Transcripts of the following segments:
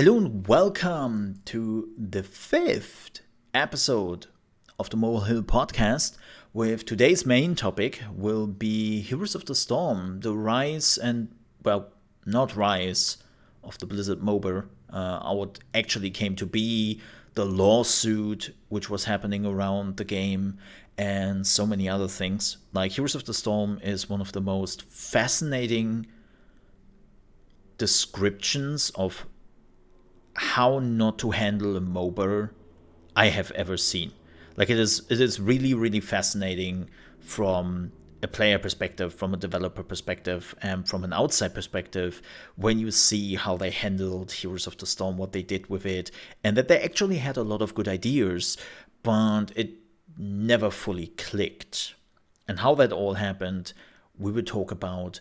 Hello and welcome to the fifth episode of the MoleHill Podcast. With today's main topic will be Heroes of the Storm, the rise and, well, not rise of the Blizzard MOBA, how it actually came to be, the lawsuit which was happening around the game, and so many other things. Like, Heroes of the Storm is one of the most fascinating descriptions of how not to handle a MOBA I have ever seen. Like, it is really, really fascinating from a player perspective, from a developer perspective, and from an outside perspective when you see how they handled Heroes of the Storm, what they did with it, and that they actually had a lot of good ideas, but it never fully clicked. And how that all happened, we will talk about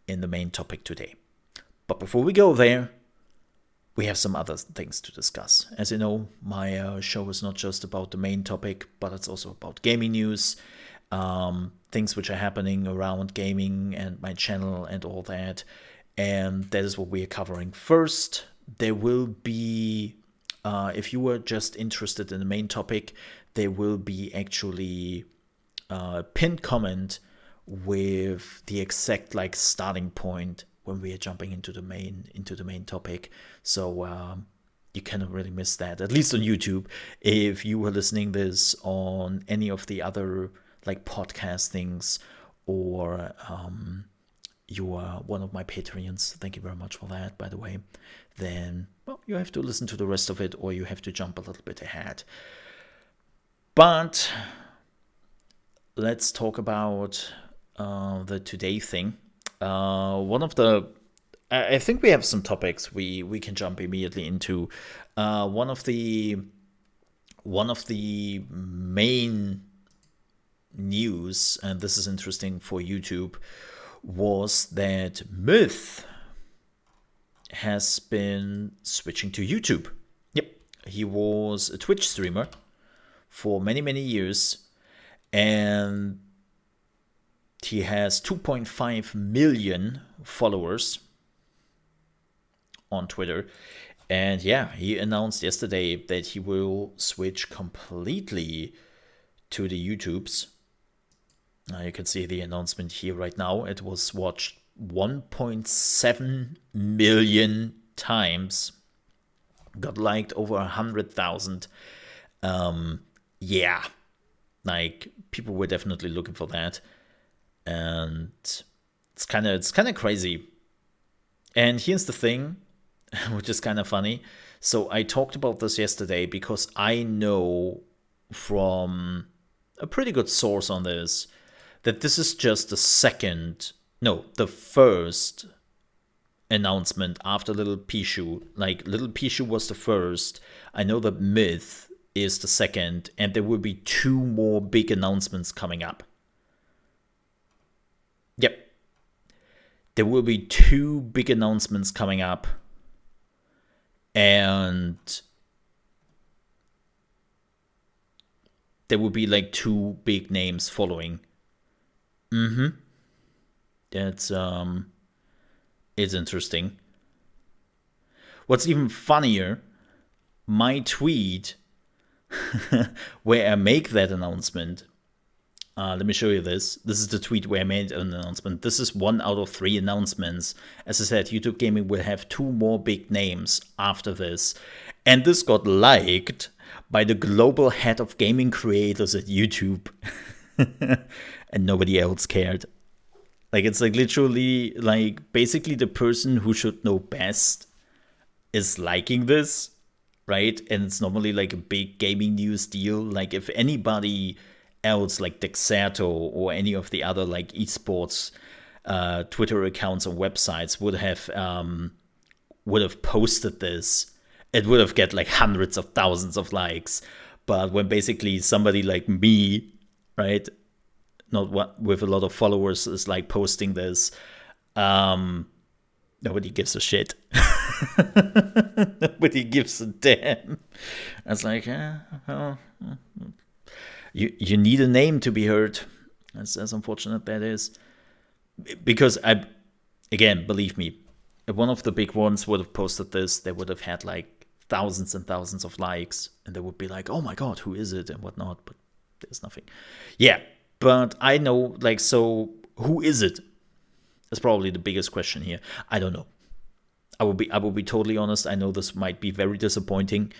in the main topic today. But before we go there, we have some other things to discuss. As you know, my show is not just about the main topic, but it's also about gaming news, things which are happening around gaming and my channel and all that. And that is what we are covering. First, there will be, if you were just interested in the main topic, there will be actually a pinned comment with the exact starting point when we are jumping into the main topic. So you cannot really miss that, at least on YouTube. If you were listening this on any of the other podcast things, or you are one of my Patreons, thank you very much for that, by the way, then, well, you have to listen to the rest of it, or you have to jump a little bit ahead. But let's talk about the today thing. I think we have some topics we can jump immediately into. One of the main news, and this is interesting for YouTube, was that Myth has been switching to YouTube. Yep, he was a Twitch streamer for many, many years, and he has 2.5 million followers on Twitter. And yeah, he announced yesterday that he will switch completely to the YouTubes. You can see the announcement here right now. It was watched 1.7 million times. Got liked over 100,000. Yeah, people were definitely looking for that. And it's kind of crazy. And here's the thing, which is kind of funny. So I talked about this yesterday because I know from a pretty good source on this that this is just the first announcement after Little Pichu. Little Pichu was the first. I know that Myth is the second, and there will be two more big announcements coming up. Yep. There will be two big announcements coming up. And there will be two big names following. That's it's interesting. What's even funnier, my tweet where I make that announcement. Let me show you this. This is the tweet where I made an announcement. This is 1 out of 3 announcements. As I said, YouTube Gaming will have 2 more big names after this. And this got liked by the global head of gaming creators at YouTube. And nobody else cared. It's literally, basically the person who should know best is liking this, right? And it's normally a big gaming news deal. If anybody else Dexerto or any of the other esports Twitter accounts or websites would have posted this, it would have get hundreds of thousands of likes. But when basically somebody like me, right, not with a lot of followers, is posting this, nobody gives a shit. Nobody gives a damn. It's you need a name to be heard. As unfortunate that is. Because believe me, if one of the big ones would have posted this, they would have had like thousands and thousands of likes, and they would be like, oh my god, who is it and whatnot, but there's nothing. Yeah, but I know, like, so who is it? That's probably the biggest question here. I don't know. I will be totally honest. I know this might be very disappointing.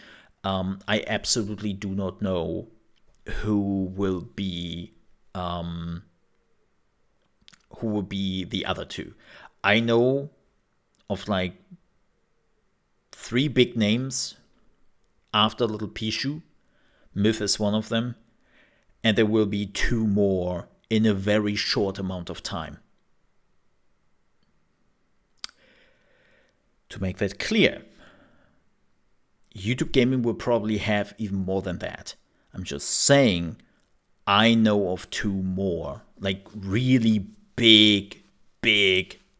I absolutely do not know who will be the other two. I know of like 3 big names after Little Pichu. Myth is one of them, and there will be 2 more in a very short amount of time. To make that clear, YouTube Gaming will probably have even more than that. I'm just saying, I know of 2 more, like really big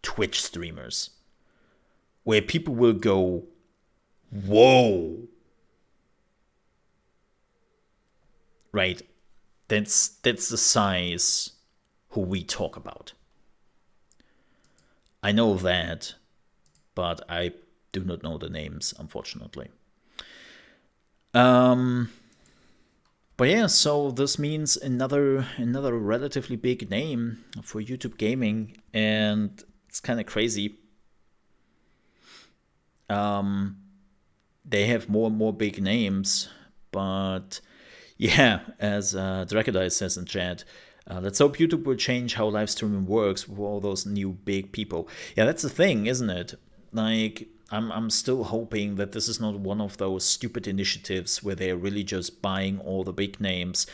Twitch streamers, where people will go, whoa. Right? That's the size who we talk about. I know that, but I do not know the names, unfortunately. But yeah, so this means another relatively big name for YouTube Gaming, and it's kind of crazy. They have more and more big names, but yeah, as Dracodice says in chat, let's hope YouTube will change how live streaming works with all those new big people. Yeah, that's the thing, isn't it? Like, I'm still hoping that this is not one of those stupid initiatives where they're really just buying all the big names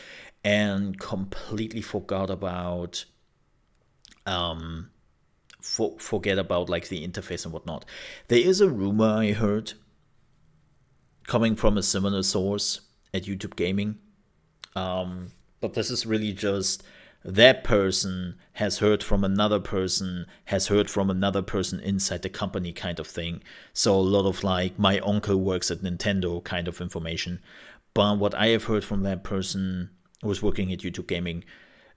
and completely forgot about forget about like the interface and whatnot. There is a rumor I heard coming from a similar source at YouTube Gaming, but this is really just that person has heard from another person, has heard from another person inside the company kind of thing. So a lot of like, my uncle works at Nintendo kind of information. But what I have heard from that person who was working at YouTube Gaming,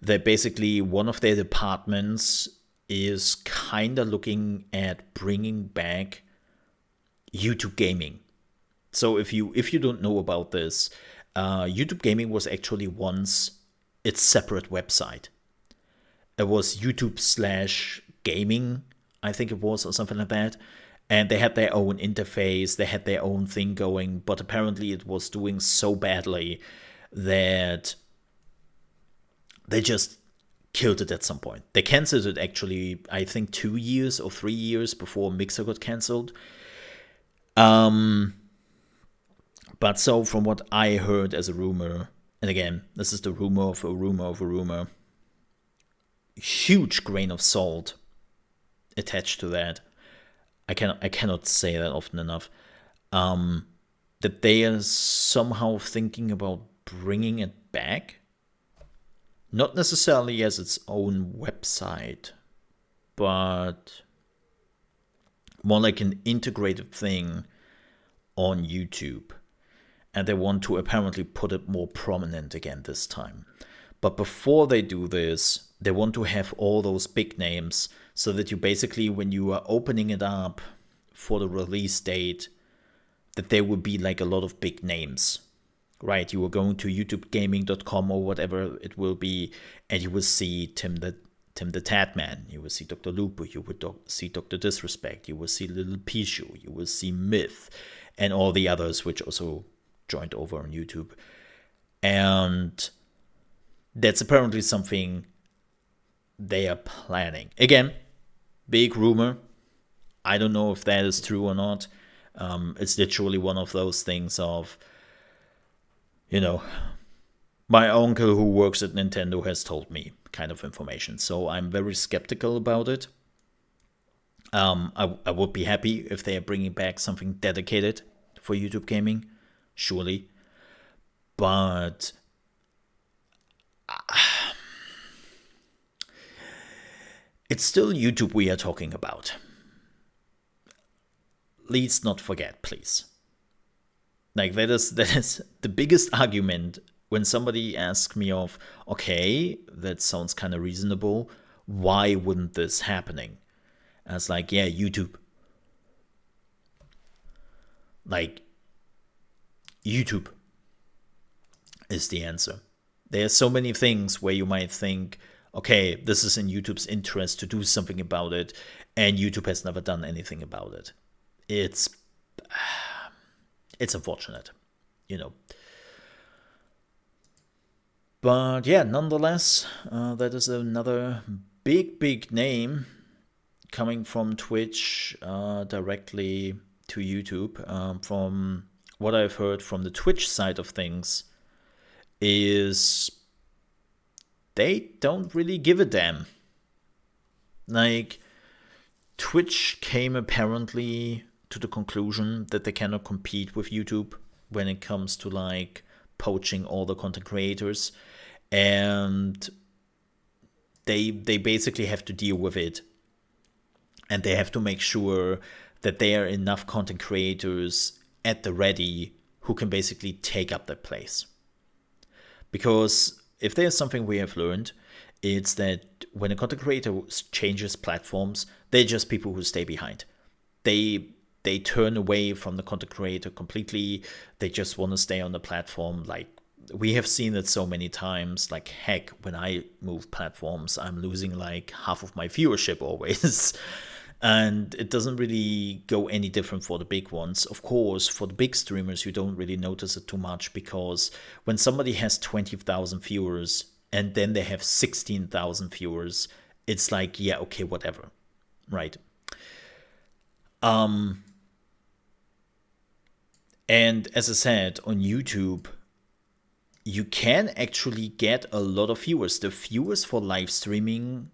that basically one of their departments is kind of looking at bringing back YouTube Gaming. So if you don't know about this, YouTube Gaming was actually once its separate website. It was YouTube/gaming, I think it was, or something like that. And they had their own interface, they had their own thing going, but apparently it was doing so badly that they just killed it at some point. They canceled it actually, I think 2 years or 3 years before Mixer got canceled. But so from what I heard as a rumor, and again, this is the rumor of a rumor of a rumor, huge grain of salt attached to that. I cannot say that often enough. That they are somehow thinking about bringing it back. Not necessarily as its own website, but more like an integrated thing on YouTube. And they want to apparently put it more prominent again this time. But before they do this, they want to have all those big names so that you basically, when you are opening it up for the release date, that there will be like a lot of big names, right? You are going to youtubegaming.com or whatever it will be, and you will see Tim the Tatman, you will see Dr. Lupo, you will see Dr. Disrespect, you will see Little Pichu, you will see Myth, and all the others which also joined over on YouTube. And that's apparently something they are planning. Again, big rumor. I don't know if that is true or not. It's literally one of those things of, my uncle who works at Nintendo has told me kind of information. So I'm very skeptical about it. I would be happy if they are bringing back something dedicated for YouTube Gaming, surely. But it's still YouTube we are talking about. Let's not forget, please. Like, that is the biggest argument when somebody asks me of, okay, that sounds kind of reasonable, why wouldn't this happening? And it's like, yeah, YouTube. Like, YouTube is the answer. There are so many things where you might think, okay, this is in YouTube's interest to do something about it, and YouTube has never done anything about it. It's unfortunate, you know. But yeah, nonetheless, that is another big name coming from Twitch directly to YouTube. From what I've heard from the Twitch side of things, is they don't really give a damn. Like, Twitch came apparently to the conclusion that they cannot compete with YouTube when it comes to like poaching all the content creators, and they basically have to deal with it, and they have to make sure that there are enough content creators at the ready who can basically take up that place. Because if there's something we have learned, it's that when a content creator changes platforms, they're just people who stay behind. They turn away from the content creator completely. They just want to stay on the platform. Like, we have seen it so many times. Like, heck, when I move platforms, I'm losing like half of my viewership always. And it doesn't really go any different for the big ones. Of course, for the big streamers, you don't really notice it too much, because when somebody has 20,000 viewers and then they have 16,000 viewers, it's like, yeah, okay, whatever, right? And as I said, on YouTube, you can actually get a lot of viewers. The viewers for live streaming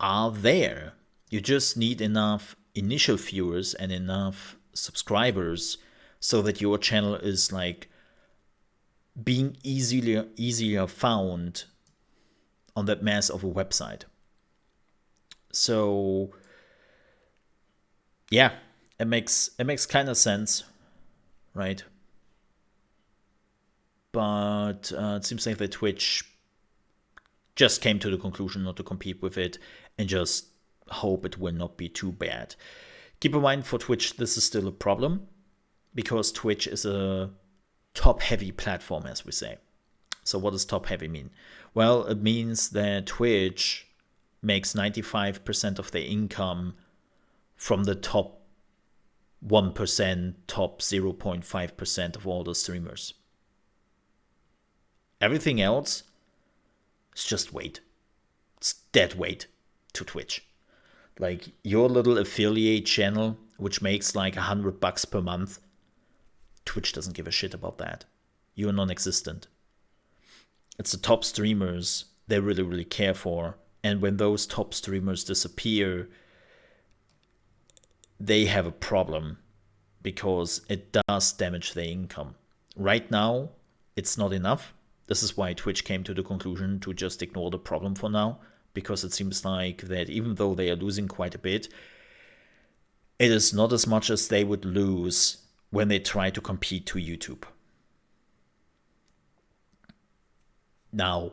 are there. You just need enough initial viewers and enough subscribers so that your channel is like being easier found on that mass of a website. So yeah, it makes kind of sense, right? But it seems like the Twitch just came to the conclusion not to compete with it, and just hope it will not be too bad. Keep in mind, for Twitch, this is still a problem, because Twitch is a top-heavy platform, as we say. So what does top-heavy mean? Well, it means that Twitch makes 95% of their income from the top 1%, top 0.5% of all the streamers. Everything else is just weight. It's dead weight to Twitch. Like, your little affiliate channel, which makes like $100 per month, Twitch doesn't give a shit about that. You're non-existent. It's the top streamers they really care for. And when those top streamers disappear, they have a problem, because it does damage their income. Right now, it's not enough. This is why Twitch came to the conclusion to just ignore the problem for now, because it seems like that even though they are losing quite a bit, it is not as much as they would lose when they try to compete to YouTube. Now,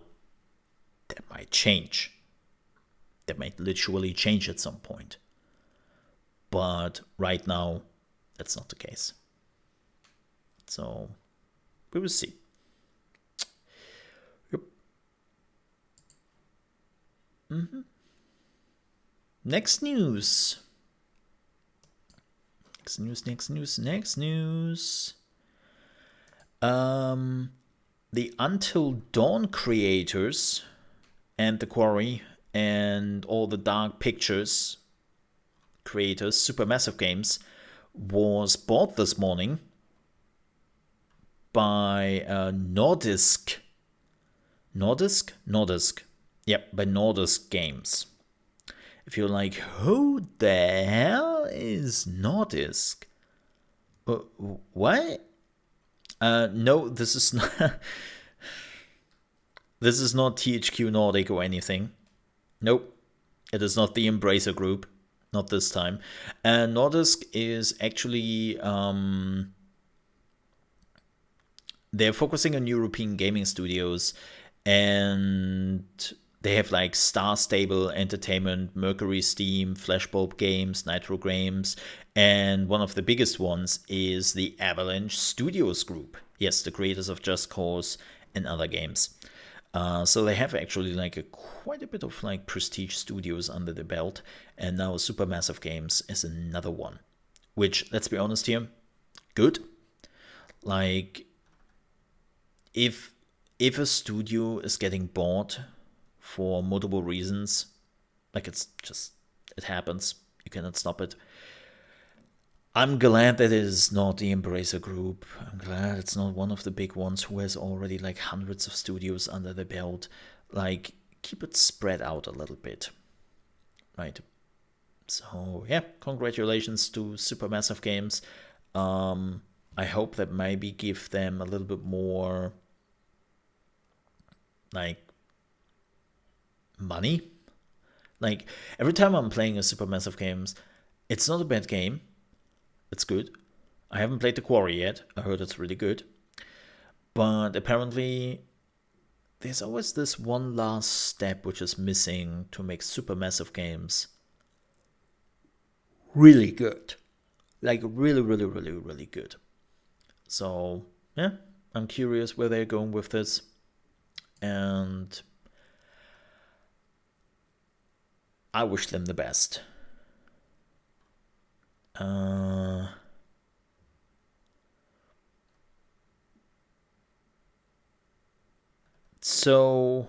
that might change. That might literally change at some point. But right now, that's not the case. So, we will see. Yep. Next news. The Until Dawn creators and the Quarry and all the Dark Pictures creators, Supermassive Games, was bought this morning by Nordisk. Nordisk. Yep, by Nordisk Games. If you're like, who the hell is Nordisk? What? No, this is not. This is not THQ Nordic or anything. Nope, it is not the Embracer Group. Not this time. Nordisk is actually they're focusing on European gaming studios, and They have like Star Stable Entertainment, Mercury Steam, Flashbulb Games, Nitro Games, and one of the biggest ones is the Avalanche Studios Group. Yes, the creators of Just Cause and other games. So they have actually like quite a bit of like prestige studios under the belt, and now Supermassive Games is another one. Which, let's be honest here, good. Like, if a studio is getting bought for multiple reasons, like it happens. You cannot stop it. I'm glad that it is not the Embracer Group. I'm glad it's not one of the big ones who has already like hundreds of studios under the belt. Like, keep it spread out a little bit, right? So yeah, congratulations to Supermassive Games. I hope that maybe give them a little bit more like money. Like, every time I'm playing a Supermassive Games, it's not a bad game. It's good. I haven't played The Quarry yet. I heard it's really good. But apparently there's always this one last step which is missing to make Supermassive Games really good. Like, really, really, really, really good. So, yeah, I'm curious where they're going with this. And I wish them the best. So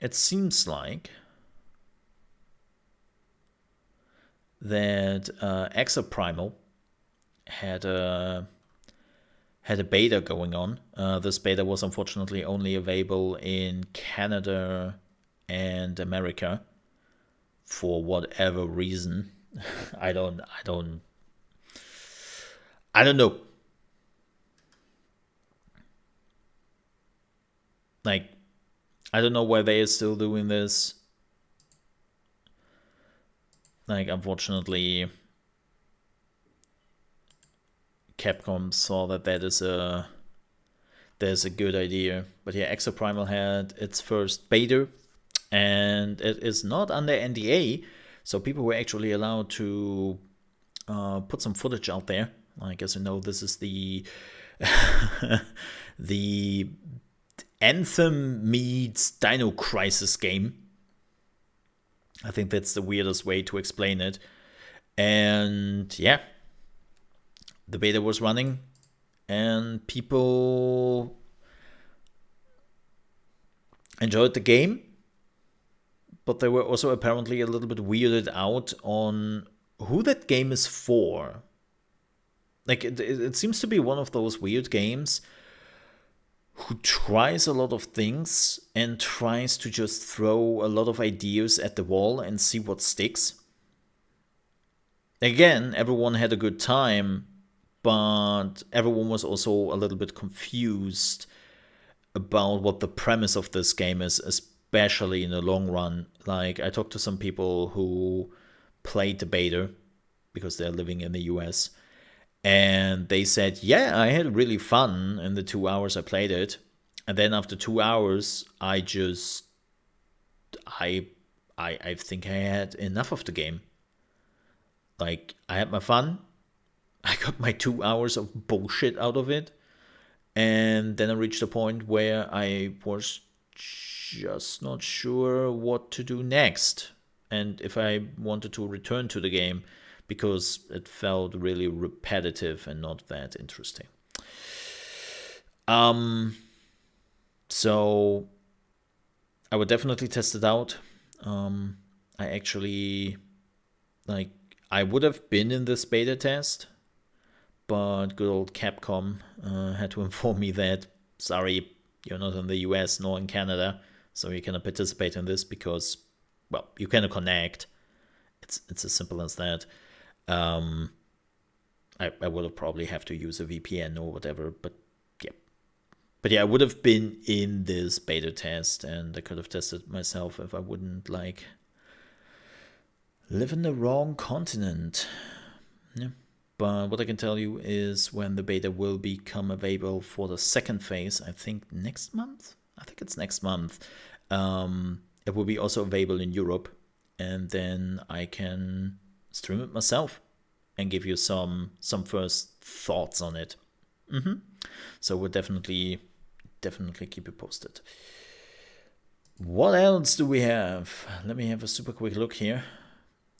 it seems like that Exoprimal had a beta going on. This beta was unfortunately only available in Canada and America for whatever reason. I don't know. Like, I don't know why they are still doing this. Like, unfortunately, Capcom saw that there's a good idea. But yeah, Exoprimal had its first beta, and it is not under NDA, so people were actually allowed to put some footage out there. I guess you know this is the the Anthem meets Dino Crisis game. I think that's the weirdest way to explain it. And yeah, the beta was running, and people enjoyed the game, but they were also apparently a little bit weirded out on who that game is for. Like, it seems to be one of those weird games who tries a lot of things and tries to just throw a lot of ideas at the wall and see what sticks. Again, everyone had a good time, but everyone was also a little bit confused about what the premise of this game is, especially in the long run. Like, I talked to some people who played the beta because they're living in the US, and they said, yeah, I had really fun in the 2 hours I played it. And then after 2 hours, I think I had enough of the game. Like, I had my fun. I got my 2 hours of bullshit out of it. And then I reached a point where I was just not sure what to do next. And if I wanted to return to the game, because it felt really repetitive and not that interesting. So I would definitely test it out. I actually, like, I would have been in this beta test, but good old Capcom had to inform me that, sorry, you're not in the US nor in Canada, so you cannot participate in this because, well, you cannot connect. It's as simple as that. I would have probably have to use a VPN or whatever, but yeah, I would have been in this beta test, and I could have tested myself if I wouldn't like live in the wrong continent. Yeah. But what I can tell you is when the beta will become available for the second phase, I think next month, I think it's next month. It will be also available in Europe, and then I can stream it myself and give you some first thoughts on it. So we'll definitely keep you posted. What else do we have? Let me have a super quick look here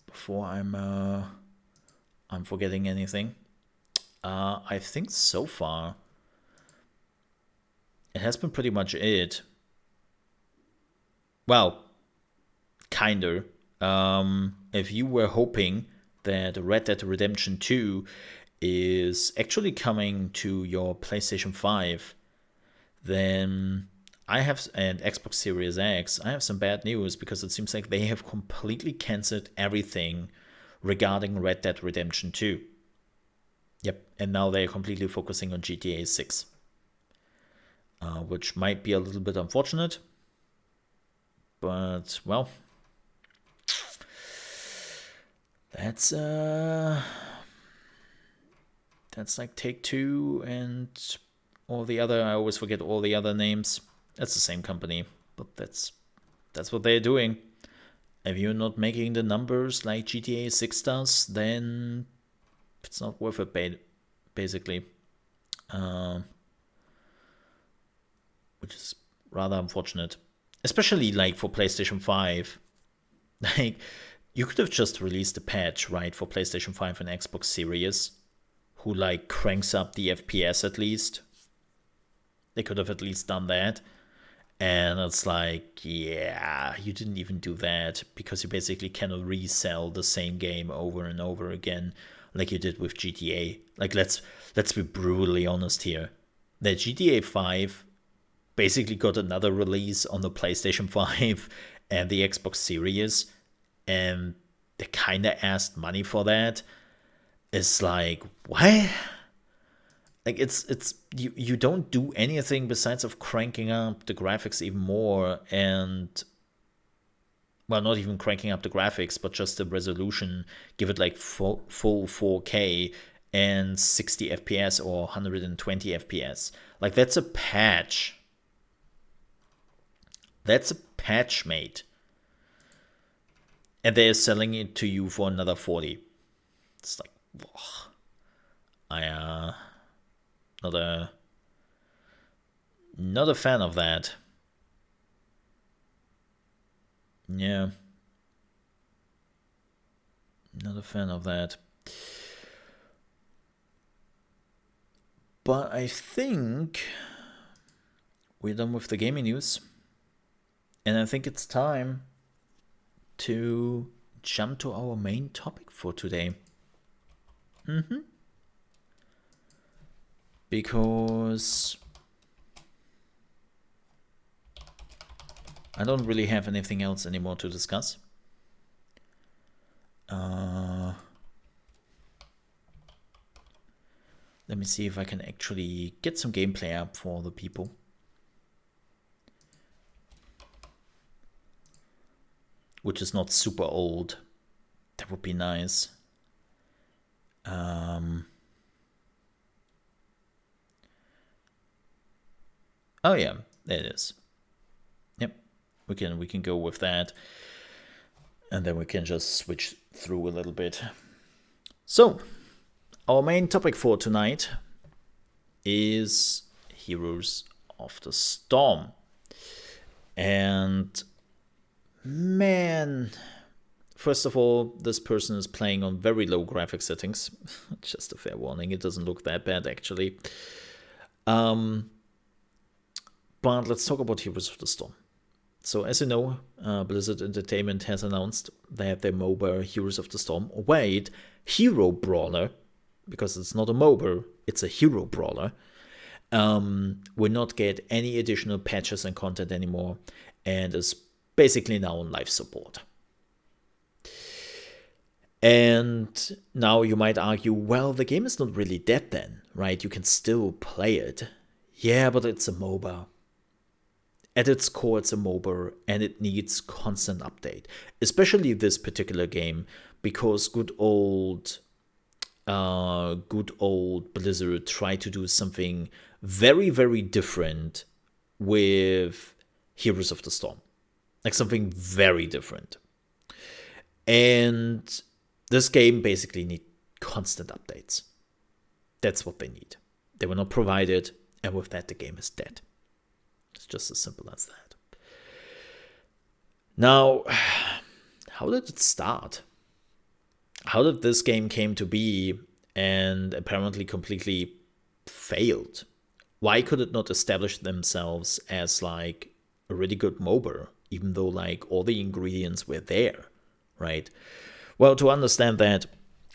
before I'm forgetting anything. I think so far it has been pretty much it. Well, kinda. If you were hoping that Red Dead Redemption 2 is actually coming to your PlayStation 5, then I have, and Xbox Series X, I have some bad news, because it seems like they have completely cancelled everything regarding Red Dead Redemption 2. Yep, and now they're completely focusing on GTA 6, which might be a little bit unfortunate, but well, that's like Take-Two and all the other, I always forget all the other names. That's the same company, but that's what they're doing. If you're not making the numbers like GTA 6 does, then it's not worth it, basically. Which is rather unfortunate. Especially like for PlayStation 5. Like, you could have just released a patch, right, for PlayStation 5 and Xbox Series, who like cranks up the FPS at least. They could have at least done that. And it's like, yeah, you didn't even do that, because you basically cannot resell the same game over and over again like you did with GTA. Like, let's be brutally honest here. That GTA 5 basically got another release on the PlayStation 5 and the Xbox Series, and they kind of asked money for that. It's like, what? Like, it's you don't do anything besides of cranking up the graphics even more, and, well, not even cranking up the graphics, but just the resolution, give it like full 4K and 60 FPS or 120 FPS. Like, that's a patch. That's a patch, mate. And they're selling it to you for another 40. It's like, ugh. Not a fan of that. Yeah. Not a fan of that. But I think we're done with the gaming news. And I think it's time to jump to our main topic for today. Because I don't really have anything else anymore to discuss. Let me see if I can actually get some gameplay up for the people. Which is not super old. That would be nice. Oh yeah, there it is. Yep, we can go with that, and then we can just switch through a little bit. So, our main topic for tonight is Heroes of the Storm, and man, first of all, this person is playing on very low graphic settings. Just a fair warning, it doesn't look that bad actually. But let's talk about Heroes of the Storm. So, as you know, Blizzard Entertainment has announced that their MOBA Heroes of the Storm, wait, Hero Brawler, because it's not a MOBA, it's a Hero Brawler, will not get any additional patches and content anymore, and is basically now on life support. And now you might argue, well, the game is not really dead then, right? You can still play it. Yeah, but it's a MOBA. At its core, it's a MOBA, and it needs constant update. Especially this particular game, because good old Blizzard tried to do something very, very different with Heroes of the Storm. Like something very different. And this game basically needs constant updates. That's what they need. They were not provided, and with that, the game is dead. It's just as simple as that. Now, how did it start? How did this game came to be and apparently completely failed? Why could it not establish themselves as like a really good MOBA, even though like all the ingredients were there, right? Well, to understand that,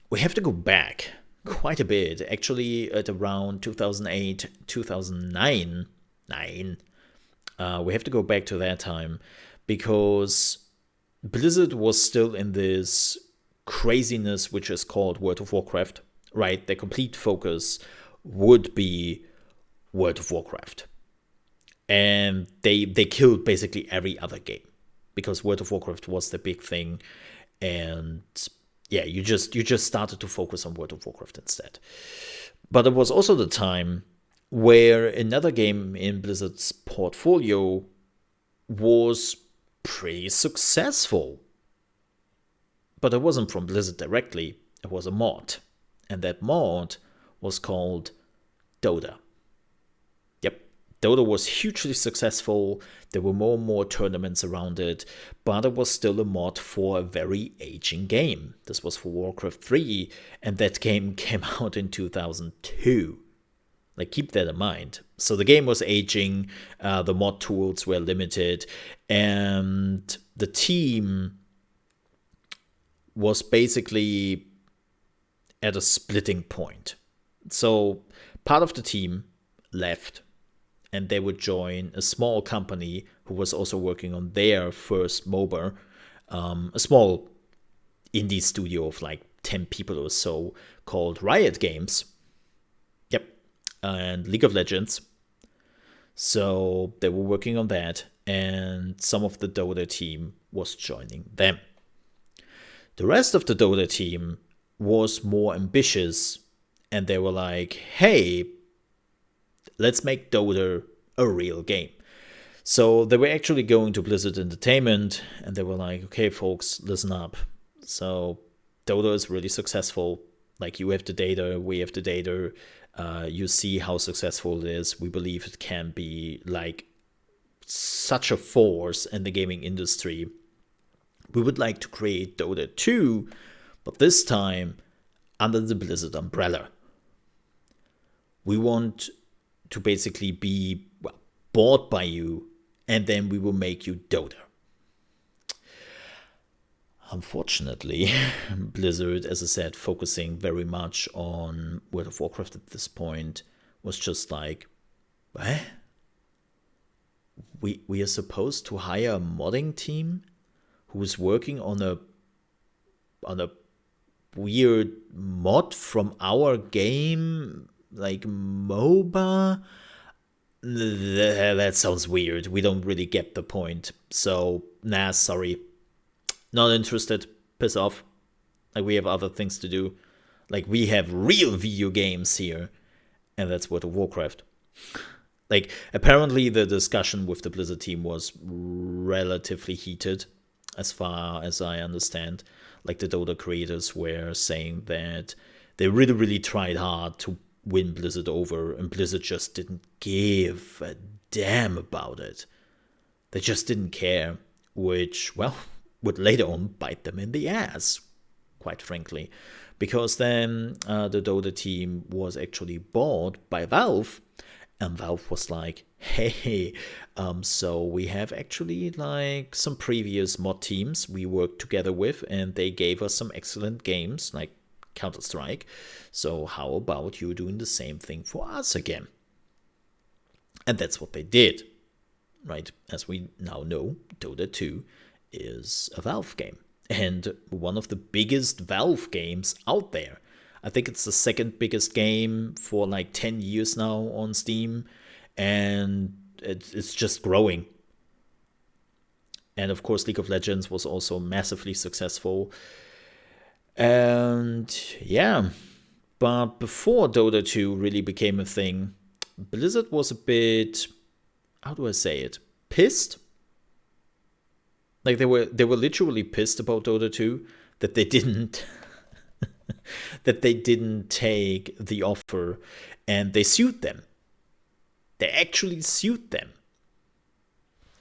we have to go back quite a bit, actually at around 2008, 2009, we have to go back to that time because Blizzard was still in this craziness which is called World of Warcraft, right? Their complete focus would be World of Warcraft. And they killed basically every other game because World of Warcraft was the big thing. And yeah, you just started to focus on World of Warcraft instead. But it was also the time where another game in Blizzard's portfolio was pretty successful. But it wasn't from Blizzard directly, it was a mod. And that mod was called Dota. Dota was hugely successful. There were more and more tournaments around it, but it was still a mod for a very aging game. This was for Warcraft 3, and that game came out in 2002. Like, keep that in mind. So the game was aging, the mod tools were limited, and the team was basically at a splitting point. So part of the team left, and they would join a small company who was also working on their first MOBA, a small indie studio of like 10 people or so called Riot Games. Yep, and League of Legends. So they were working on that, and some of the Dota team was joining them. The rest of the Dota team was more ambitious, and they were like, hey, let's make Dota a real game. So they were actually going to Blizzard Entertainment, and they were like, okay, folks, listen up. So Dota is really successful. Like, you have the data, we have the data. You see how successful it is. We believe it can be like such a force in the gaming industry. We would like to create Dota 2, but this time under the Blizzard umbrella. We want to basically be bought by you, and then we will make you Dota. Unfortunately, Blizzard, as I said, focusing very much on World of Warcraft at this point, was just like, what? We are supposed to hire a modding team who's working on a weird mod from our game, like MOBA? That sounds weird. We don't really get the point. So, nah, sorry. Not interested. Piss off. Like, we have other things to do. Like, we have real video games here. And that's World of Warcraft. Like, apparently the discussion with the Blizzard team was relatively heated, as far as I understand. Like, the Dota creators were saying that they really, really tried hard to win Blizzard over, and Blizzard just didn't give a damn about it. They just didn't care, which, well, would later on bite them in the ass, quite frankly. Because then the Dota team was actually bought by Valve, and Valve was like, hey, so we have actually like some previous mod teams we worked together with, and they gave us some excellent games, like Counter-Strike. So how about you doing the same thing for us again? And that's what they did, right? As we now know, Dota 2 is a Valve game, and one of the biggest Valve games out there. I think it's the second biggest game for like 10 years now on Steam, and it's just growing. And of course, League of Legends was also massively successful. And yeah, but before Dota 2 really became a thing, Blizzard was a bit how do I say it? Pissed. Like they were literally pissed about Dota 2 that they didn't that they didn't take the offer, and they sued them. They actually sued them.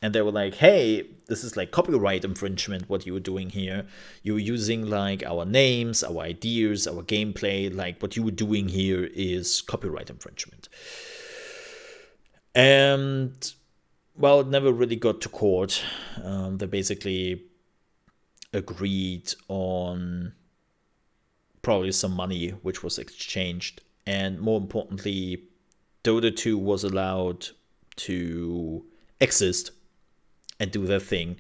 And they were like, hey, this is like copyright infringement, what you were doing here. You were using like our names, our ideas, our gameplay. Like what you were doing here is copyright infringement. And well, it never really got to court. They basically agreed on probably some money, which was exchanged. And more importantly, Dota 2 was allowed to exist and do their thing.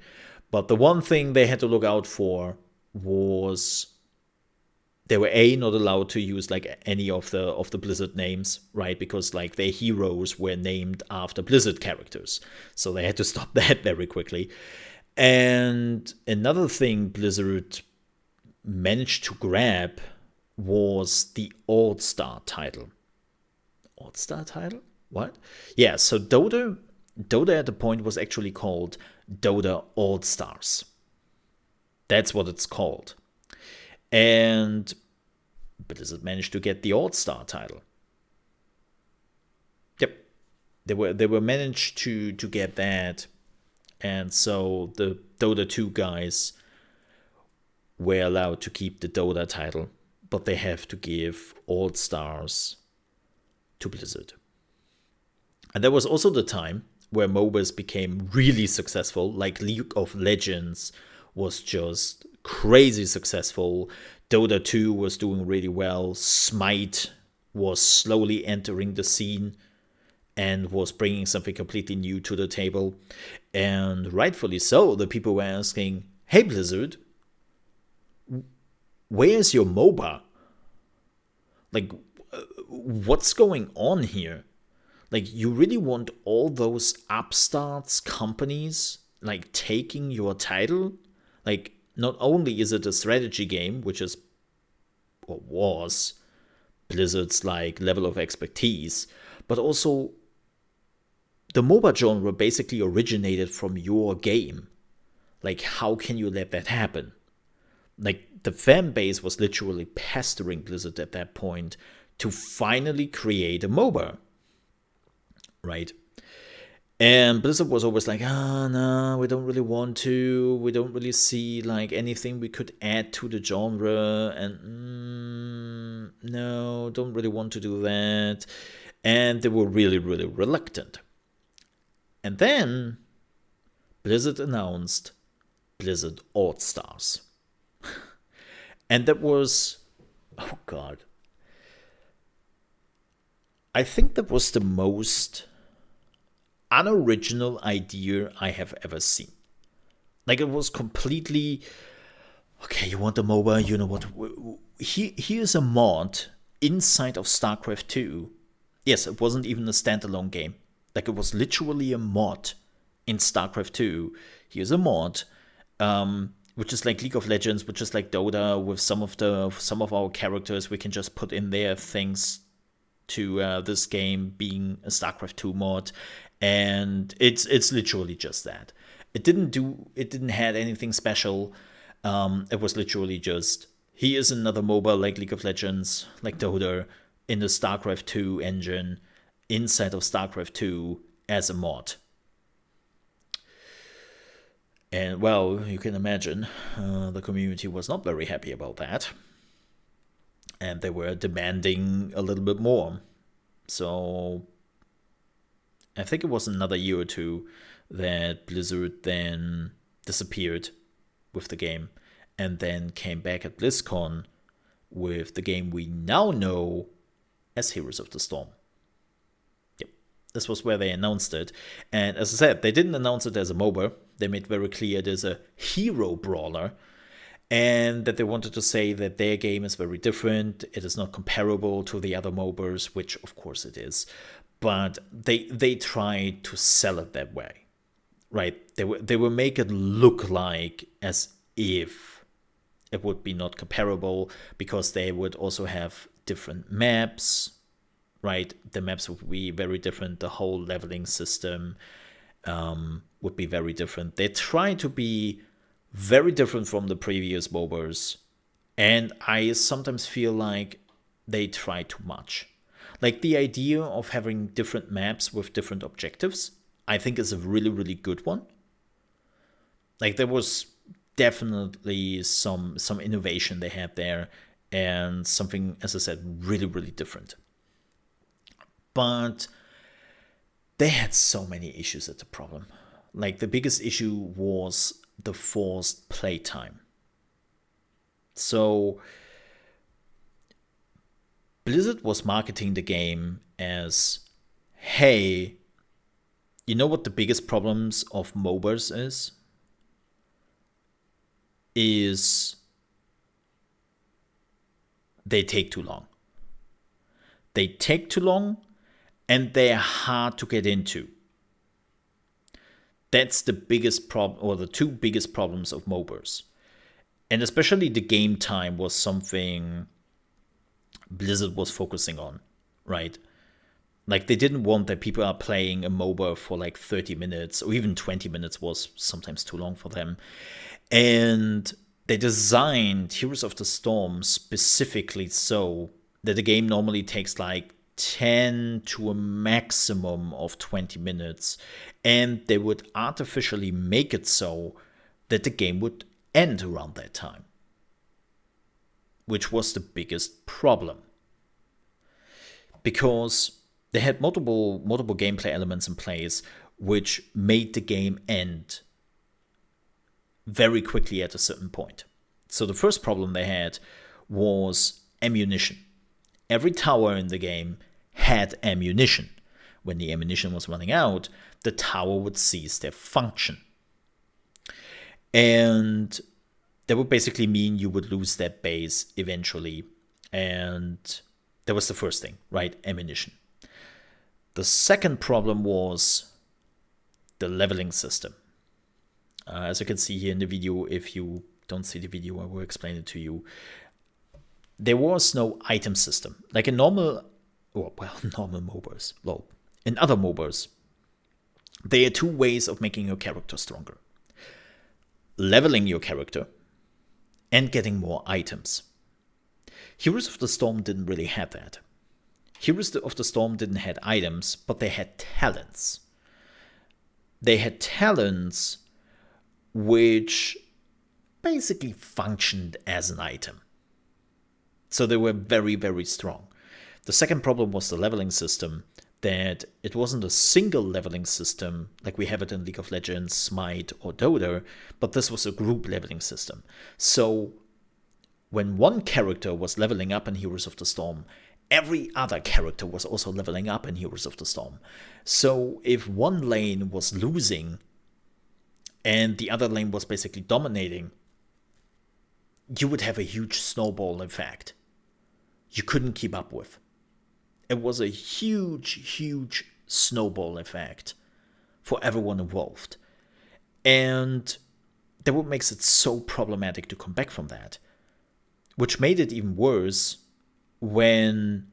But the one thing they had to look out for was they were not allowed to use like any of the Blizzard names, right? Because like their heroes were named after Blizzard characters. So they had to stop that very quickly. And another thing Blizzard managed to grab was the All-Star title. All-Star title? What? Yeah, so Dota at the point was actually called Dota All-Stars. That's what it's called. And Blizzard managed to get the All-Star title. Yep. They were managed to get that. And so the Dota 2 guys were allowed to keep the Dota title, but they have to give All-Stars to Blizzard. And there was also the time where MOBAs became really successful, like League of Legends was just crazy successful. Dota 2 was doing really well. Smite was slowly entering the scene and was bringing something completely new to the table. And rightfully so, the people were asking, hey Blizzard, where's your MOBA? Like, what's going on here? Like, you really want all those upstarts companies, like, taking your title? Like, not only is it a strategy game, which is, or was, Blizzard's, like, level of expertise, but also the MOBA genre basically originated from your game. Like, how can you let that happen? Like, the fan base was literally pestering Blizzard at that point to finally create a MOBA. Right? And Blizzard was always like, no, we don't really want to. We don't really see like anything we could add to the genre. And no, don't really want to do that. And they were really, really reluctant. And then Blizzard announced Blizzard All-Stars. And that was, oh God. I think that was the most unoriginal idea I have ever seen. Like, it was completely, okay, you want a MOBA, you know what, here's a mod inside of StarCraft 2. Yes, it wasn't even a standalone game. Like, it was literally a mod in StarCraft 2. Here's a mod, which is like League of Legends, which is like Dota, with some of our characters we can just put in there, things to this game being a StarCraft 2 mod, and it's literally just that. It didn't have anything special. It was literally just, here's another MOBA like League of Legends, like Dota, in the StarCraft 2 engine, inside of StarCraft 2 as a mod. And well, you can imagine, the community was not very happy about that. And they were demanding a little bit more. So I think it was another year or two that Blizzard then disappeared with the game and then came back at BlizzCon with the game we now know as Heroes of the Storm. Yep, this was where they announced it. And as I said, they didn't announce it as a MOBA. They made very clear it is a hero brawler. And that they wanted to say that their game is very different. It is not comparable to the other MOBAs, which of course it is. But they tried to sell it that way, right? They will make it look like as if it would be not comparable, because they would also have different maps, right? The maps would be very different. The whole leveling system would be very different. They try to be very different from the previous MOBAs, and I sometimes feel like they try too much. Like the idea of having different maps with different objectives, I think is a really, really good one. Like there was definitely some innovation they had there, and something, as I said, really, really different. But they had so many issues at the problem. Like the biggest issue was the forced playtime. So Blizzard was marketing the game as, hey, you know what the biggest problems of MOBAs is they take too long. They take too long and they're hard to get into. That's the biggest problem, or the two biggest problems of MOBAs. And especially the game time was something Blizzard was focusing on, right? Like they didn't want that people are playing a MOBA for like 30 minutes, or even 20 minutes was sometimes too long for them. And they designed Heroes of the Storm specifically so that the game normally takes like 10 to a maximum of 20 minutes. And they would artificially make it so that the game would end around that time, which was the biggest problem. Because they had multiple gameplay elements in place which made the game end very quickly at a certain point. So the first problem they had was ammunition. Every tower in the game had ammunition. When the ammunition was running out, the tower would cease their function. And that would basically mean you would lose that base eventually. And that was the first thing, right? Ammunition. The second problem was the leveling system. As you can see here in the video, if you don't see the video, I will explain it to you. There was no item system. Like in normal MOBAs. Well, in other MOBAs, there are two ways of making your character stronger. Leveling your character and getting more items. Heroes of the Storm didn't really have that. Heroes of the Storm didn't have items, but they had talents. They had talents which basically functioned as an item. So they were very, very strong. The second problem was the leveling system, that it wasn't a single leveling system like we have it in League of Legends, Smite, or Dota, but this was a group leveling system. So when one character was leveling up in Heroes of the Storm, every other character was also leveling up in Heroes of the Storm. So if one lane was losing and the other lane was basically dominating, you would have a huge snowball effect you couldn't keep up with. It was a huge, huge snowball effect for everyone involved. And that what makes it so problematic to come back from that. Which made it even worse when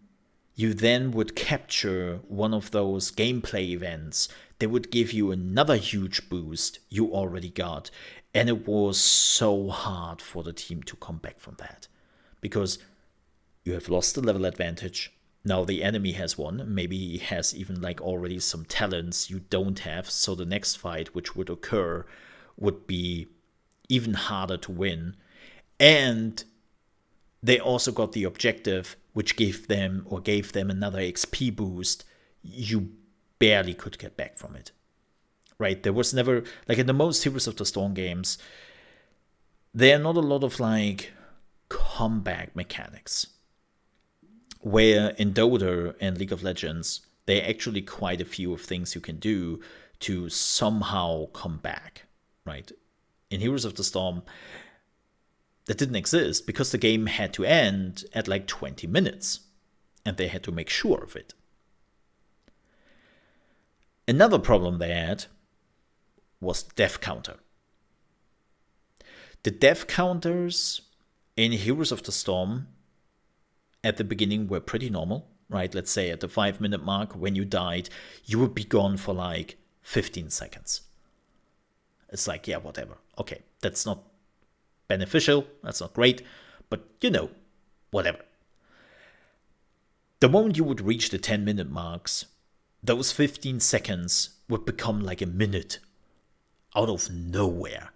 you then would capture one of those gameplay events that would give you another huge boost you already got. And it was so hard for the team to come back from that. Because you have lost the level advantage. Now the enemy has won. Maybe he has even like already some talents you don't have. So the next fight which would occur would be even harder to win. And they also got the objective which gave them another XP boost. You barely could get back from it. Right? There was never, like in the most Heroes of the Storm games, there are not a lot of like comeback mechanics. Where in Dota and League of Legends, there are actually quite a few of things you can do to somehow come back, right? In Heroes of the Storm, that didn't exist because the game had to end at like 20 minutes, and they had to make sure of it. Another problem they had was the death counter. The death counters in Heroes of the Storm at the beginning were pretty normal, right? Let's say at the 5-minute mark when you died, you would be gone for like 15 seconds. It's like, yeah, whatever. Okay, that's not beneficial, that's not great, but whatever. The moment you would reach the 10-minute marks, those 15 seconds would become like a minute out of nowhere.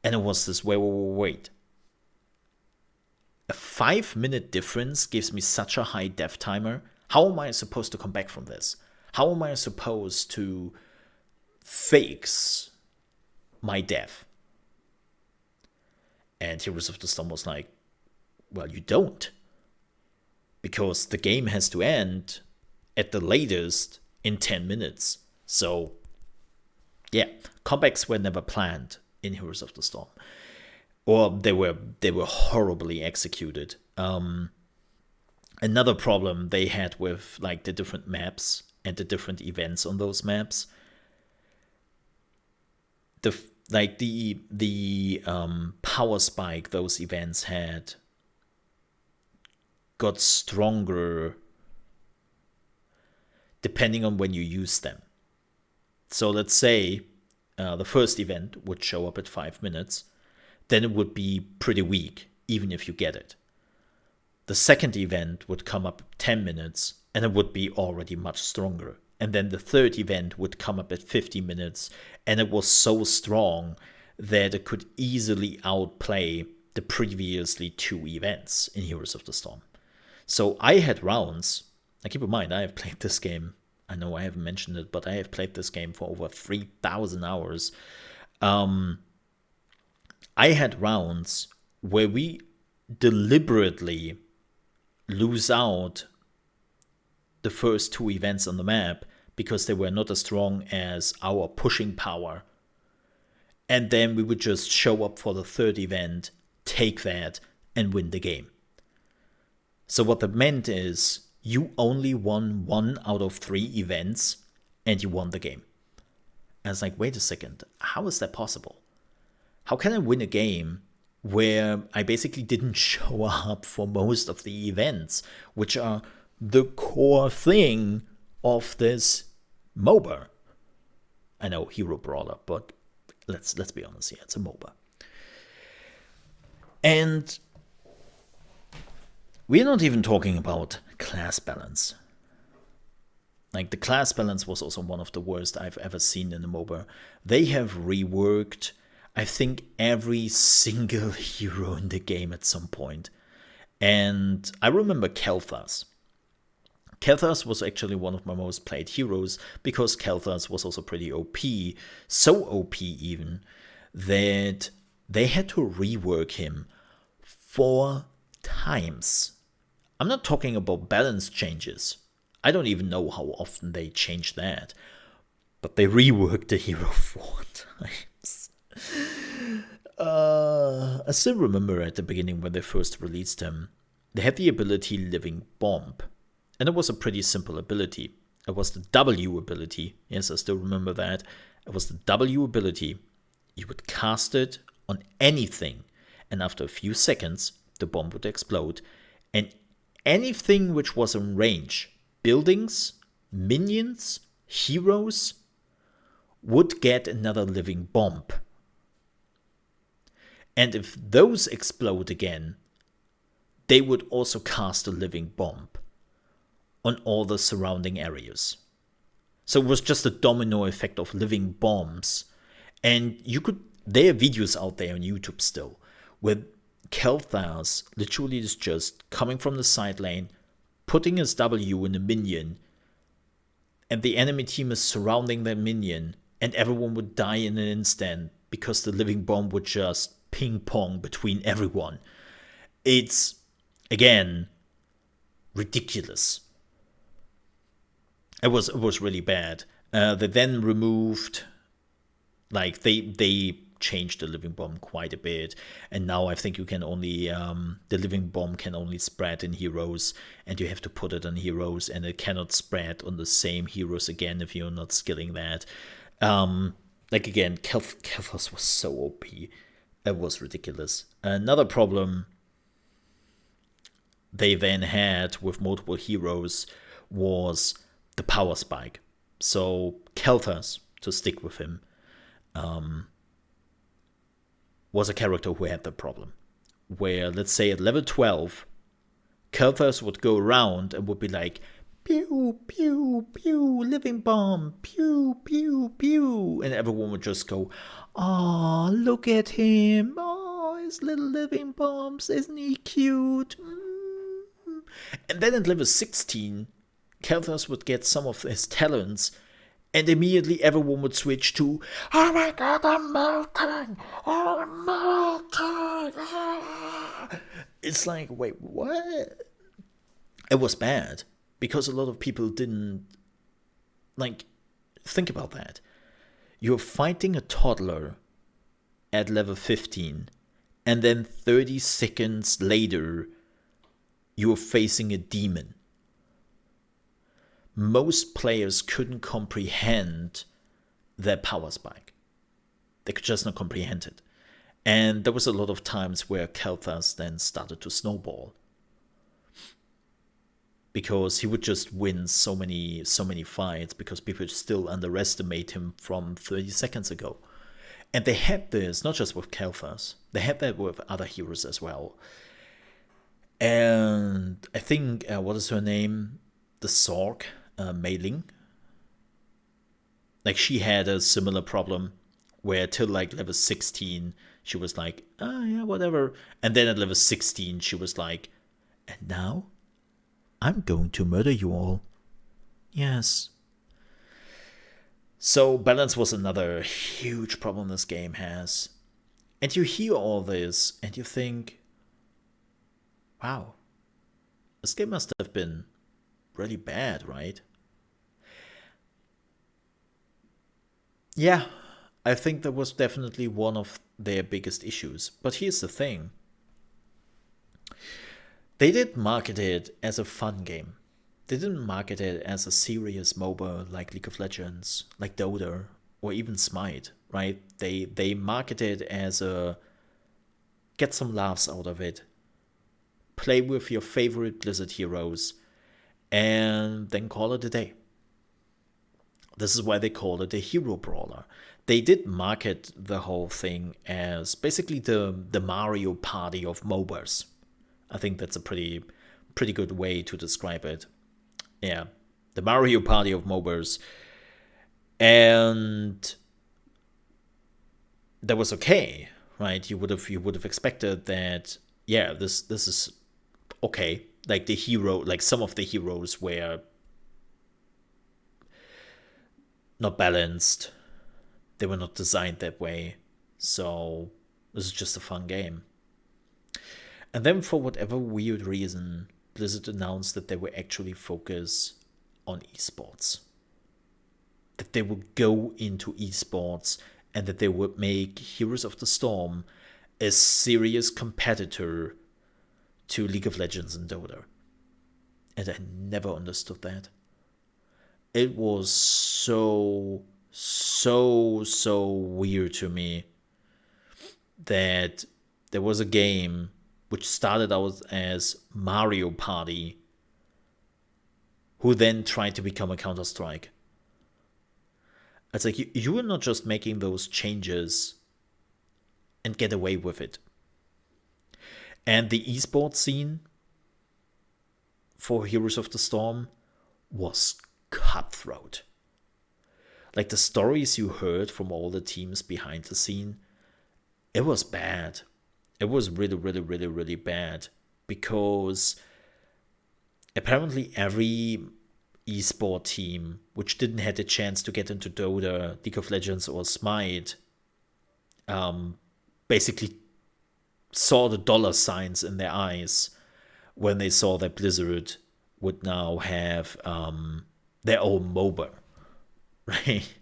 And it was this, wait. A 5-minute difference gives me such a high death timer. How am I supposed to come back from this? How am I supposed to fix my death? And Heroes of the Storm was like, well, you don't. Because the game has to end at the latest in 10 minutes. So, yeah, comebacks were never planned in Heroes of the Storm. Or they were horribly executed. Another problem they had with like the different maps and the different events on those maps. The power spike those events had got stronger depending on when you use them. So let's say the first event would show up at 5 minutes, then it would be pretty weak, even if you get it. The second event would come up 10 minutes, and it would be already much stronger. And then the third event would come up at 50 minutes, and it was so strong that it could easily outplay the previously 2 events in Heroes of the Storm. So I had rounds. Now keep in mind, I have played this game. I know I haven't mentioned it, but I have played this game for over 3,000 hours. I had rounds where we deliberately lose out the first 2 events on the map because they were not as strong as our pushing power. And then we would just show up for the third event, take that, and win the game. So what that meant is you only won 1 out of 3 events and you won the game. And it's like, wait a second, how is that possible? How can I win a game where I basically didn't show up for most of the events, which are the core thing of this MOBA? I know, hero brawler, but let's be honest here, it's a MOBA. And we're not even talking about class balance. Like, the class balance was also one of the worst I've ever seen in a MOBA. They have reworked, I think, every single hero in the game at some point. And I remember Kel'Thas. Kel'Thas was actually one of my most played heroes because Kel'Thas was also pretty OP. So OP even that they had to rework him 4 times. I'm not talking about balance changes. I don't even know how often they changed that. But they reworked the hero 4 times. I still remember at the beginning when they first released him, they had the ability Living Bomb. And it was a pretty simple ability. It was the W ability. Yes, I still remember that. It was the W ability. You would cast it on anything. And after a few seconds, the bomb would explode. And anything which was in range, buildings, minions, heroes, would get another living bomb. And if those explode again, they would also cast a living bomb on all the surrounding areas. So it was just a domino effect of living bombs. And there are videos out there on YouTube still, where Kel'Thas literally is just coming from the side lane, putting his W in a minion, and the enemy team is surrounding that minion, and everyone would die in an instant because the living bomb would just ping pong between everyone. It's, again, ridiculous. It was really bad. They then removed, like, they changed the living bomb quite a bit, and now I think you can only the living bomb can only spread in heroes, and you have to put it on heroes, and it cannot spread on the same heroes again if you're not skilling that. Like, again, Kel'Thas was so OP. It was ridiculous. Another problem they then had with multiple heroes was the power spike. So Kelthas, to stick with him, was a character who had that problem. Where, let's say at level 12, Kelthas would go around and would be like, pew, pew, pew, living bomb, pew, pew, pew. And everyone would just go, oh, look at him. Oh, his little living bombs. Isn't he cute? Mm. And then at level 16, Kelthas would get some of his talents, and immediately everyone would switch to, oh my god, I'm melting! Oh, I'm melting! Ah. It's like, wait, what? It was bad, because a lot of people didn't, think about that. You're fighting a toddler at level 15, and then 30 seconds later, you're facing a demon. Most players couldn't comprehend their power spike. They could just not comprehend it. And there was a lot of times where Kelthas then started to snowball, because he would just win so many fights because people still underestimate him from 30 seconds ago. And they had this not just with Kelthas, they had that with other heroes as well. And I think, what is her name? The Sorg, Mei Ling. Like, she had a similar problem where till like level 16, she was like, oh yeah, whatever. And then at level 16, she was like, and now I'm going to murder you all. Yes. So balance was another huge problem this game has. And you hear all this and you think, wow, this game must have been really bad, right? Yeah, I think that was definitely one of their biggest issues. But here's the thing. They did market it as a fun game. They didn't market it as a serious MOBA like League of Legends, like Dota, or even Smite, right? They marketed it as a get some laughs out of it, play with your favorite Blizzard heroes, and then call it a day. This is why they call it a hero brawler. They did market the whole thing as basically the Mario Party of MOBAs. I think that's a pretty good way to describe it. Yeah, the Mario Party of MOBAs. And that was okay, right? You would have expected that, yeah, this is okay. Like the hero, like some of the heroes were not balanced. They were not designed that way. So this is just a fun game. And then for whatever weird reason, Blizzard announced that they would actually focus on esports. That they would go into esports and that they would make Heroes of the Storm a serious competitor to League of Legends and Dota. And I never understood that. It was so weird to me that there was a game which started out as Mario Party, who then tried to become a Counter-Strike. It's like, you were not just making those changes and get away with it. And the esports scene for Heroes of the Storm was cutthroat. Like, the stories you heard from all the teams behind the scene, it was bad. It was really bad, because apparently every esport team which didn't have a chance to get into Dota, League of Legends, or Smite basically saw the dollar signs in their eyes when they saw that Blizzard would now have their own MOBA, right?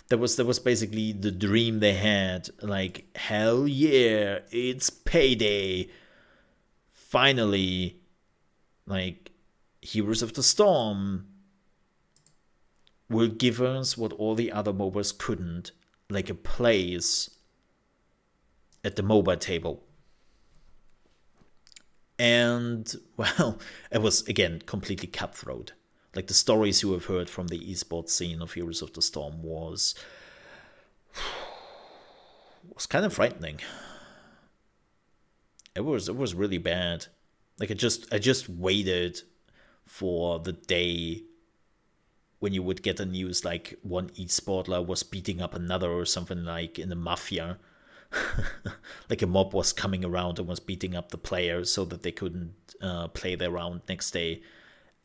That was basically the dream they had. Like, hell yeah, it's payday. Finally, like, Heroes of the Storm will give us what all the other MOBAs couldn't, like a place at the MOBA table. And, well, it was, again, completely cutthroat. Like the stories you have heard from the esports scene of Heroes of the Storm was kind of frightening. It was really bad. Like I just waited for the day when you would get the news like one esportler was beating up another or something, like in the mafia. Like a mob was coming around and was beating up the players so that they couldn't play their round next day.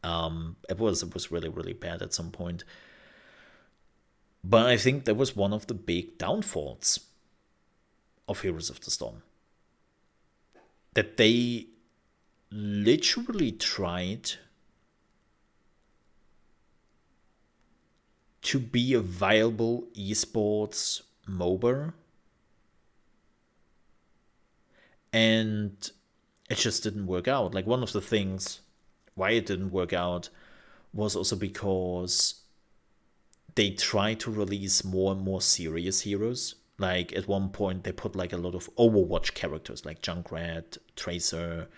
It was really, really bad at some point. But I think that was one of the big downfalls of Heroes of the Storm. That they literally tried to be a viable esports MOBA, and it just didn't work out. Like one of the things why it didn't work out was also because they tried to release more and more serious heroes. Like at one point they put like a lot of Overwatch characters like Junkrat, Tracer,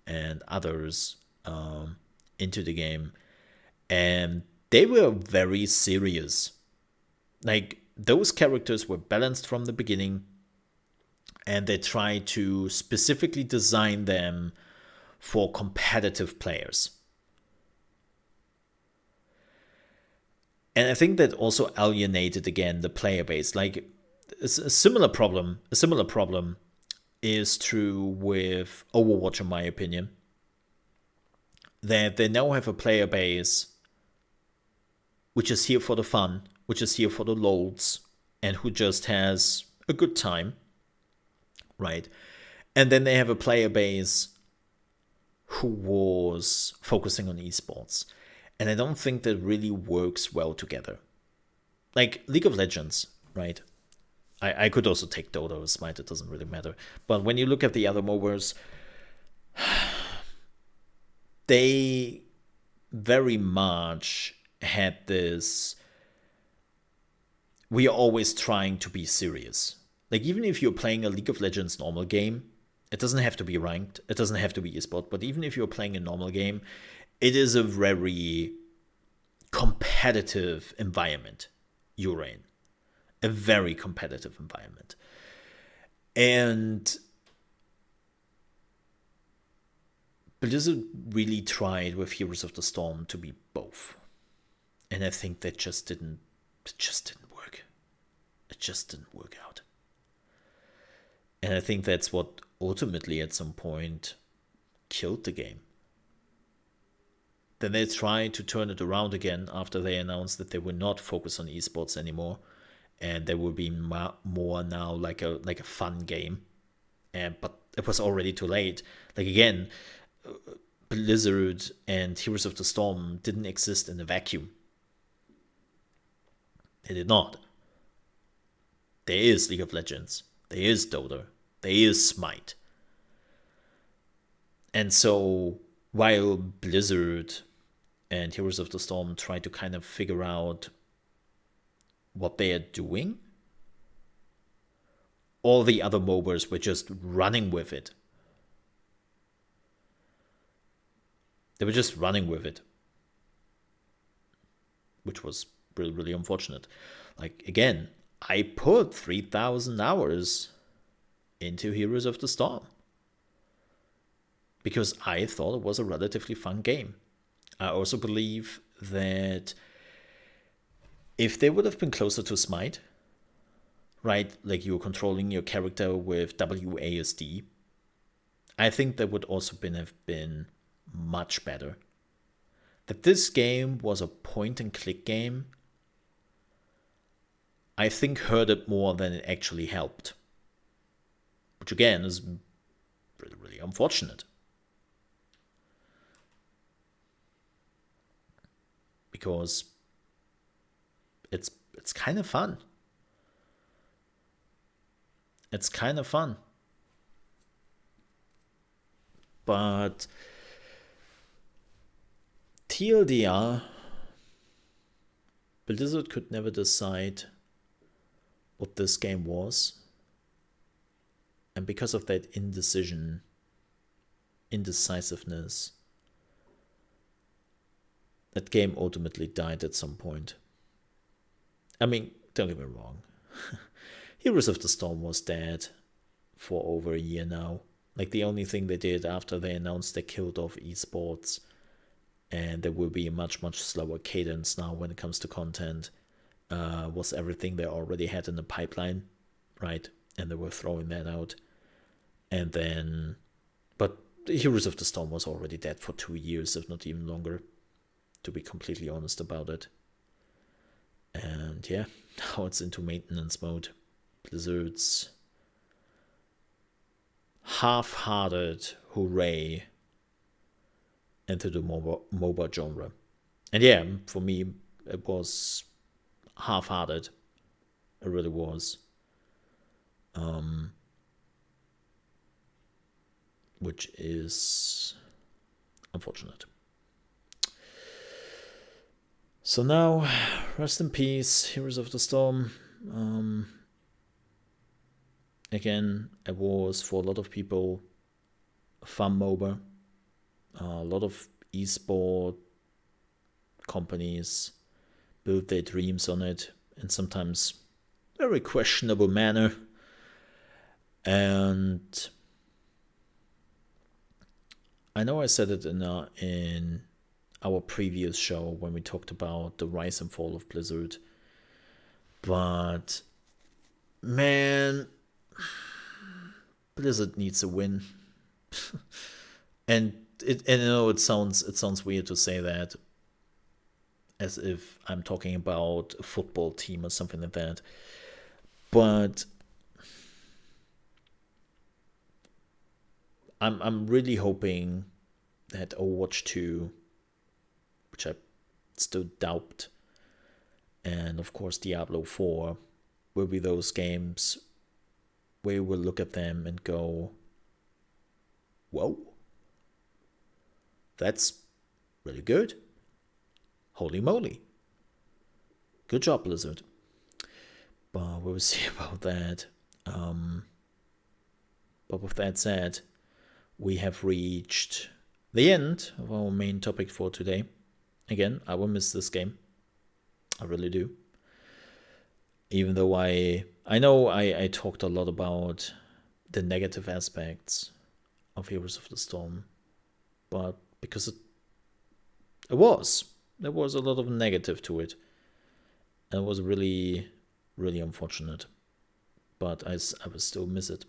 and others into the game, and they were very serious. Like those characters were balanced from the beginning, and they tried to specifically design them for competitive players. And I think that also alienated again the player base. Like a similar problem is true with Overwatch, in my opinion. That they now have a player base which is here for the fun, which is here for the lols, and who just has a good time, right? And then they have a player base who was focusing on esports. And I don't think that really works well together. Like League of Legends, right? I could also take Dota or Smite, it doesn't really matter. But when you look at the other MOBAs, they very much had this, we are always trying to be serious. Like even if you're playing a League of Legends normal game, it doesn't have to be ranked, it doesn't have to be esport, but even if you're playing a normal game, it is a very competitive environment you're in. A very competitive environment. And Blizzard really tried with Heroes of the Storm to be both. And I think that just didn't work. It just didn't work out. And I think that's what ultimately at some point killed the game. Then they tried to turn it around again after they announced that they would not focus on esports anymore, and they will be more now like a fun game. But it was already too late. Like again, Blizzard and Heroes of the Storm didn't exist in a vacuum. They did not. There is League of Legends. There is Dota. There is Smite. And so while Blizzard and Heroes of the Storm try to kind of figure out what they are doing, all the other MOBAs were just running with it. They were just running with it, which was really, really unfortunate. Like, again, I put 3,000 hours into Heroes of the Storm because I thought it was a relatively fun game. I also believe that if they would have been closer to Smite, right, like you're controlling your character with WASD, I think that would also have been much better. That this game was a point-and-click game, I think hurt it more than it actually helped. Which again is really, really unfortunate. Because it's kind of fun. It's kind of fun. But TLDR, Blizzard could never decide what this game was. And because of that indecisiveness, that game ultimately died at some point. I mean, don't get me wrong. Heroes of the Storm was dead for over a year now. Like, the only thing they did after they announced they killed off esports, and there will be a much, much slower cadence now when it comes to content, was everything they already had in the pipeline, right? And they were throwing that out. And then, but Heroes of the Storm was already dead for 2 years, if not even longer, to be completely honest about it. And yeah, now it's into maintenance mode. Blizzard's half-hearted hooray into the MOBA genre. And yeah, for me, it was half-hearted. It really was. Which is unfortunate. So now, rest in peace, Heroes of the Storm. Again, it was, for a lot of people, a fun MOBA. A lot of esport companies built their dreams on it in sometimes very questionable manner. And I know I said it in our previous show when we talked about the rise and fall of Blizzard, but man, Blizzard needs a win. And I know it sounds weird to say that, as if I'm talking about a football team or something like that, but I'm really hoping that Overwatch 2, which I still doubt, and of course Diablo 4 will be those games where you will look at them and go, whoa, that's really good. Holy moly. Good job, Blizzard. But we'll see about that. But with that said, we have reached the end of our main topic for today. Again, I will miss this game. I really do. Even though I know I talked a lot about the negative aspects of Heroes of the Storm, but because there was a lot of negative to it, and it was really, really unfortunate. But I will still miss it.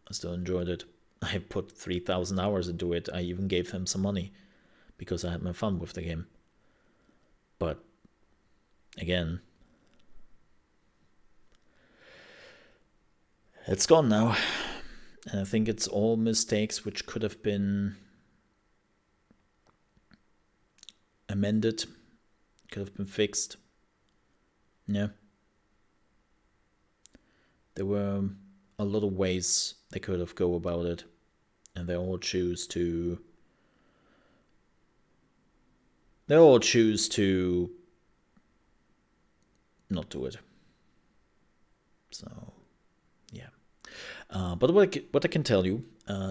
I still enjoyed it. I put 3,000 hours into it. I even gave them some money because I had my fun with the game. But again, it's gone now. And I think it's all mistakes which could have been amended, could have been fixed. Yeah. There were a lot of ways they could have go about it, and they all choose to not do it. So yeah. But what I can tell you,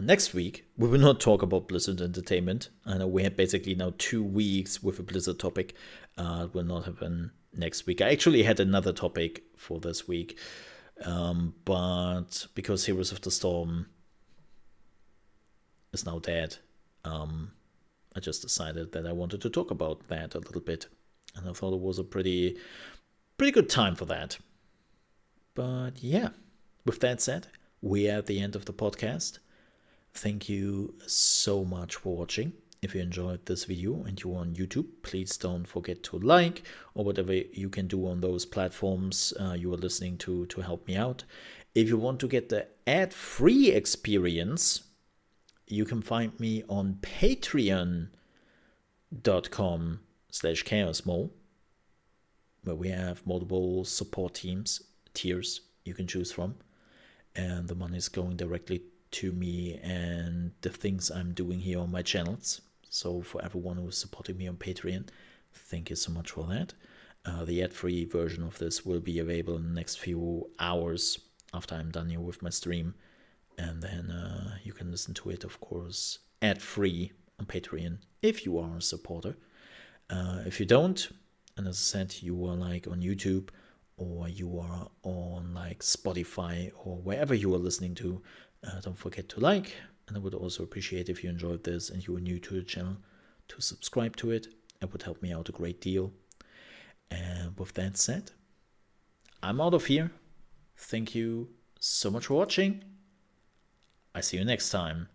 next week we will not talk about Blizzard Entertainment. I know we had basically now 2 weeks with a Blizzard topic. It will not happen next week. I actually had another topic for this week, but because Heroes of the Storm is now dead, I just decided that I wanted to talk about that a little bit, and I thought it was a pretty good time for that. But yeah, with that said, we are at the end of the podcast. Thank you so much for watching. If you enjoyed this video and you're on YouTube, please don't forget to like, or whatever you can do on those platforms you are listening to help me out. If you want to get the ad-free experience, you can find me on patreon.com/chaosmole, where we have multiple support tiers you can choose from, and the money is going directly to me and the things I'm doing here on my channels. So for everyone who is supporting me on Patreon, thank you so much for that. The ad-free version of this will be available in the next few hours after I'm done here with my stream, and then you can listen to it, of course, ad-free on Patreon if you are a supporter. If you don't, and as I said, you are like on YouTube or you are on like Spotify or wherever you are listening to, don't forget to like. And I would also appreciate if you enjoyed this and you are new to the channel to subscribe to it. It would help me out a great deal. And with that said, I'm out of here. Thank you so much for watching. I see you next time.